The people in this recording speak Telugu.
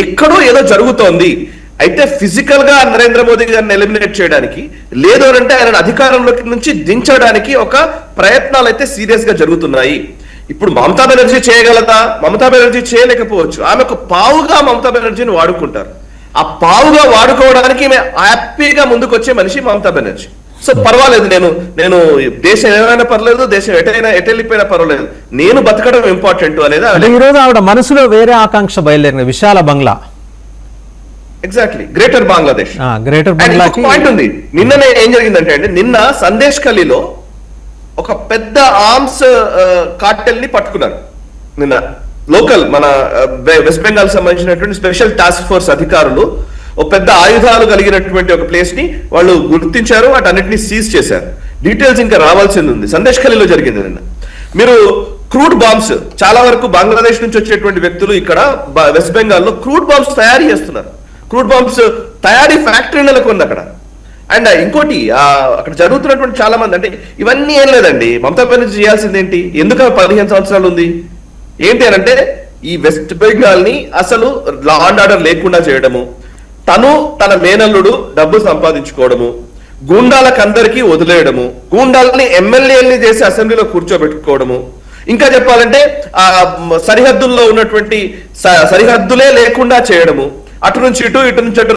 ఎక్కడో ఏదో జరుగుతోంది. అయితే ఫిజికల్ గా నరేంద్ర మోదీ గారిని ఎలిమినేట్ చేయడానికి, లేదు అంటే ఆయన అధికారంలోకి నుంచి దించడానికి ఒక ప్రయత్నాలు అయితే సీరియస్ గా జరుగుతున్నాయి. ఇప్పుడు మమతా బెనర్జీ చేయగలదా? మమతా బెనర్జీ చేయలేకపోవచ్చు. ఆమె ఒక పావుగా మమతా బెనర్జీని వాడుకుంటారు. ఆ పావుగా వాడుకోవడానికి హ్యాపీగా ముందుకు వచ్చే మనిషి మమతా బెనర్జీ. సో పర్వాలేదు, నేను దేశం ఏమైనా పర్లేదు, దేశం ఎటెళ్ళిపోయినా పర్వాలేదు, నేను బతకడం ఇంపార్టెంట్ అనేది ఈ రోజు ఆవిడ మనసులో వేరే ఆకాంక్ష బయలుదేరిన విశాల Bangla. Exactly, greater Bangladesh. Greater Bangla point ఉంది. నిన్ననే ఏం జరిగిందంటే అండి, నిన్న సందేశ్ ఖలీలో ఒక పెద్ద ఆర్మ్స్ కార్టెల్ ని పట్టుకున్నారు. నిన్న లోకల్ మన వెస్ట్ బెంగాల్ సంబంధించినటువంటి స్పెషల్ టాస్క్ ఫోర్స్ అధికారులు ఒక పెద్ద ఆయుధాలు కలిగినటువంటి ఒక ప్లేస్ ని వాళ్ళు గుర్తించారు, వాటన్నిటిని సీజ్ చేశారు. డీటెయిల్స్ ఇంకా రావాల్సింది ఉంది. సందేశ్ ఖలీలో జరిగింది నిన్న. మీరు క్రూడ్ బాంబ్స్, చాలా వరకు బంగ్లాదేశ్ నుంచి వచ్చేటువంటి వ్యక్తులు ఇక్కడ వెస్ట్ బెంగాల్లో క్రూడ్ బాంబ్స్ తయారు చేస్తున్నారు. క్రూడ్ బాంబ్స్ తయారీ ఫ్యాక్టరీ నెలకొంది అక్కడ. అండ్ ఇంకోటి, అక్కడ జరుగుతున్నటువంటి చాలా మంది, అంటే ఇవన్నీ ఏం లేదండి, మమతా బెనర్జీ చేయాల్సింది ఏంటి? ఎందుకు 15 సంవత్సరాలు ఉంది ఏంటి అని అంటే, ఈ వెస్ట్ బెంగాల్ ని అసలు లా అండ్ ఆర్డర్ లేకుండా చేయడము, తను తన మేనల్లుడు డబ్బు సంపాదించుకోవడము, గూండాలకందరికీ వదిలేయడము, గూండాలని ఎమ్మెల్యేలని చేసి అసెంబ్లీలో కూర్చోబెట్టుకోవడము, ఇంకా చెప్పాలంటే ఆ సరిహద్దుల్లో ఉన్నటువంటి సరిహద్దులే లేకుండా చేయడము, అటు నుంచి ఇటు, ఇటు నుంచి అటు